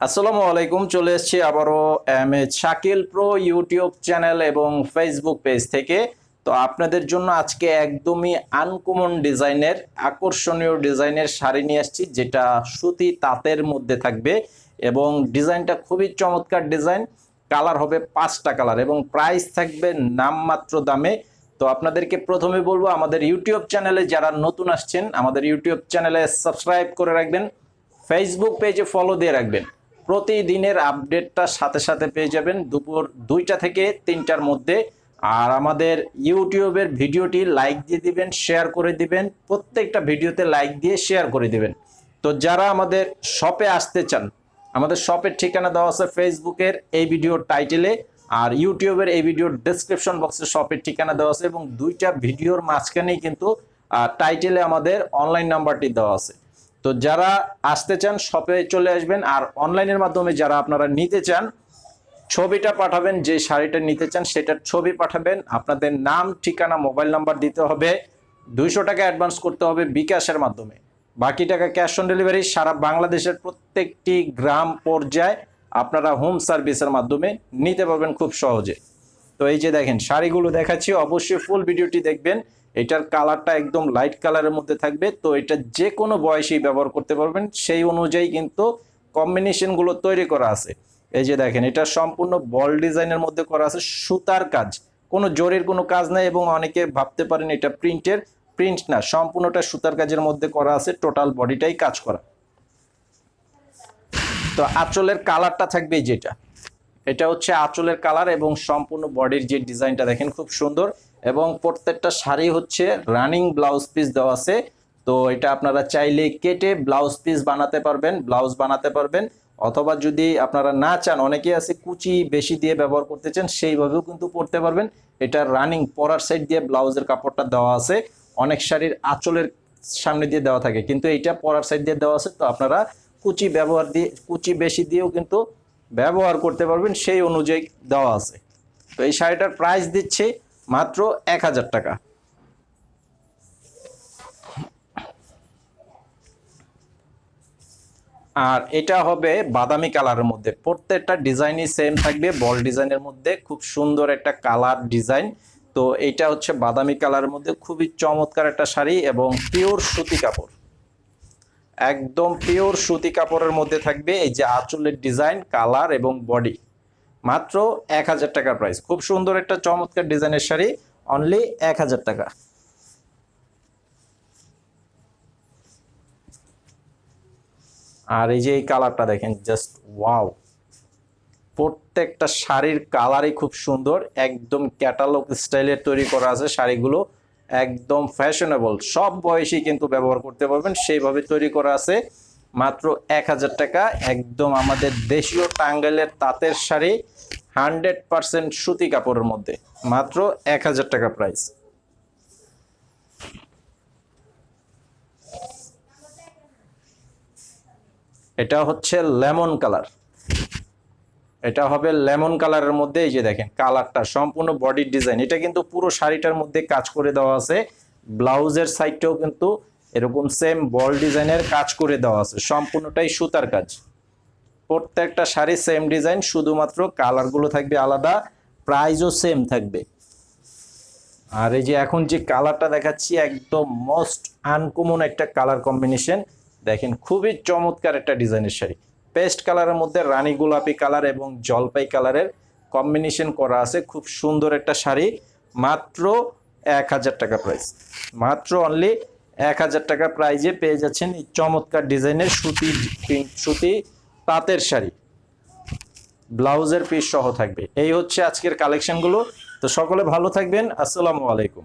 আসসালামু আলাইকুম। চলে এসেছি আবারও শাকিল প্রো ইউটিউব চ্যানেল এবং ফেসবুক পেজ থেকে। তো আপনাদের জন্য আজকে একদমই আনকমন ডিজাইনের আকর্ষণীয় ডিজাইনের শাড়ি নিয়ে আসছি, যেটা সুতি তাঁতের মধ্যে থাকবে এবং ডিজাইনটা খুবই চমৎকার ডিজাইন। কালার হবে 5টা কালার এবং প্রাইস থাকবে নামমাত্র দামে। তো আপনাদেরকে প্রথমে বলবো, আমাদের ইউটিউব চ্যানেলে যারা নতুন আসছেন আমাদের ইউটিউব চ্যানেলে সাবস্ক্রাইব করে রাখবেন, ফেসবুক পেজে ফলো দিয়ে রাখবেন। প্রতিদিনের আপডেটটা সাথে সাথে পেয়ে যাবেন দুপুর 2টা থেকে 3টার মধ্যে। আর আমাদের ইউটিউবের ভিডিওটি লাইক দিয়ে দিবেন, শেয়ার করে দিবেন, প্রত্যেকটা ভিডিওতে লাইক দিয়ে শেয়ার করে দিবেন। তো যারা আমাদের শপে আসতে চান, আমাদের শপের ঠিকানা দেওয়া আছে ফেসবুকের এই ভিডিওর টাইটেলে, আর ইউটিউবের এই ভিডিওর ডেসক্রিপশন বক্সে শপের ঠিকানা দেওয়া আছে এবং 2টা ভিডিওর মাঝখানেই কিন্তু টাইটেলে আমাদের অনলাইন নাম্বারটি দেওয়া আছে। তো যারা আসতে চান শপে চলে আসবেন, আর অনলাইনের মাধ্যমে যারা আপনারা নিতে চান ছবিটা পাঠাবেন, যে শাড়িটা নিতে চান সেটার ছবি পাঠাবেন, আপনাদের নাম, ঠিকানা, মোবাইল নাম্বার দিতে হবে, 200 টাকা অ্যাডভান্স করতে হবে বিকাশের মাধ্যমে, বাকি টাকা ক্যাশ অন ডেলিভারি। সারা বাংলাদেশের প্রত্যেকটি গ্রাম পর্যায়ে আপনারা হোম সার্ভিসের মাধ্যমে নিতে পারবেন খুব সহজে। তো এই যে দেখেন শাড়িগুলো দেখাচ্ছি, অবশ্যই ফুল ভিডিওটি দেখবেন। এটার কালারটা একদম লাইট কালারের মধ্যে থাকবে, তো এটা যে কোনো বয়সেই ব্যবহার করতে পারবেন, সেই অনুযায়ী কিন্তু কম্বিনেশনগুলো তৈরি করা আছে। এই যে দেখেন, এটা সম্পূর্ণ বল ডিজাইনের মধ্যে করা আছে, সুতার কাজ, কোনো জরির কোনো কাজ নাই। এবং অনেকে ভাবতে পারেন এটা প্রিন্ট না, সম্পূর্ণটা সুতার কাজের মধ্যে করা আছে, টোটাল বডিটাই কাজ করা। তো আঁচলের কালারটা থাকবে যেটা, এটা হচ্ছে আঁচলের কালার এবং সম্পূর্ণ বডির যে ডিজাইনটা দেখেন খুব সুন্দর। এবং প্রত্যেকটা শাড়ি হচ্ছে রানিং ব্লাউজ পিস দেওয়া আছে। তো এটা আপনারা চাইলে কেটে ব্লাউজ পিস বানাতে পারবেন, ব্লাউজ বানাতে পারবেন, অথবা যদি আপনারা না চান, অনেকেই আছে কুচি বেশি দিয়ে ব্যবহার করতে চান, সেইভাবেও কিন্তু পরতে পারবেন। এটা রানিং পরার সাইড দিয়ে ব্লাউজের কাপড়টা দেওয়া আছে, অনেক শাড়ির আঁচলের সামনে দিয়ে দেওয়া থাকে, কিন্তু এইটা পরার সাইড দিয়ে দেওয়া আছে। তো আপনারা কুচি বেশি দিয়েও কিন্তু ব্যবহার করতে পারবেন, সেই অনুযায়ী দেওয়া আছে। তো এই শাড়িটার প্রাইস দিচ্ছে মাত্র 1000 টাকা। আর এটা হবে বাদামি কালারের মধ্যে, প্রত্যেকটা ডিজাইনই সেম থাকবে, বল ডিজাইনের মধ্যে খুব সুন্দর একটা কালার ডিজাইন। তো এটা হচ্ছে বাদামি কালারের মধ্যে খুবই চমৎকার একটা শাড়ি এবং পিওর সুতি কাপড়, একদম পিওর সুতি কাপড়ের মধ্যে থাকবে। এই যে আঁচলের ডিজাইন, কালার এবং বডি, মাত্র 1000 টাকার প্রাইস। খুব সুন্দর একটা চমৎকার ডিজাইনের শাড়ি, অনলি 1000 টাকা। আর এই যে এই কালারটা দেখেন, জাস্ট ওয়াও, প্রত্যেকটা শাড়ির কালারই খুব সুন্দর, একদম ক্যাটালগ স্টাইলের তৈরি করা আছে শাড়িগুলো, একদম ফ্যাশনেবল, সব বয়সী কিন্তু ব্যবহার করতে পারবেন, সেইভাবে তৈরি করা আছে। মাত্র 1000 টাকা, একদম আমাদের দেশীয় টাঙ্গাইলের তাঁতের শাড়ি, 100% সুতি কাপড়ের মধ্যে, মাত্র 1000 টাকা প্রাইস। এটা হচ্ছে লেমন কালার, এটা হবে লেমন কালারের মধ্যে। এই যে দেখেন কালারটা, সম্পূর্ণ বডির ডিজাইন, এটা কিন্তু পুরো শাড়িটার মধ্যে কাজ করে দেওয়া আছে, ব্লাউজের সাইডটাও কিন্তু এরকম সেম বল ডিজাইনের কাজ করে দেওয়া আছে, সম্পূর্ণটাই সুতার কাজ। প্রত্যেকটা শাড়ি সেম ডিজাইন, শুধুমাত্র কালারগুলো থাকবে আলাদা, প্রাইসও সেম থাকবে। আর এই যে এখন যে কালারটা দেখাচ্ছি, একদম মোস্ট আনকমন একটা কালার কম্বিনেশন, দেখেন খুবই চমৎকার একটা ডিজাইনের শাড়ি, পেস্ট কালারের মধ্যে রানী গোলাপি কালার এবং জলপাই কালারের কম্বিনেশন করা আছে, খুব সুন্দর একটা শাড়ি, মাত্র 1000 টাকা প্রাইস। মাত্র অনলি 1000 টাকা প্রাইজে পেয়ে যাচ্ছেন এই চমৎকার ডিজাইনের সুতি তাঁতের শাড়ি, ব্লাউজের পিস সহ থাকবে। এই হচ্ছে আজকের কালেকশনগুলো। তো সকলে ভালো থাকবেন, আসসালামু আলাইকুম।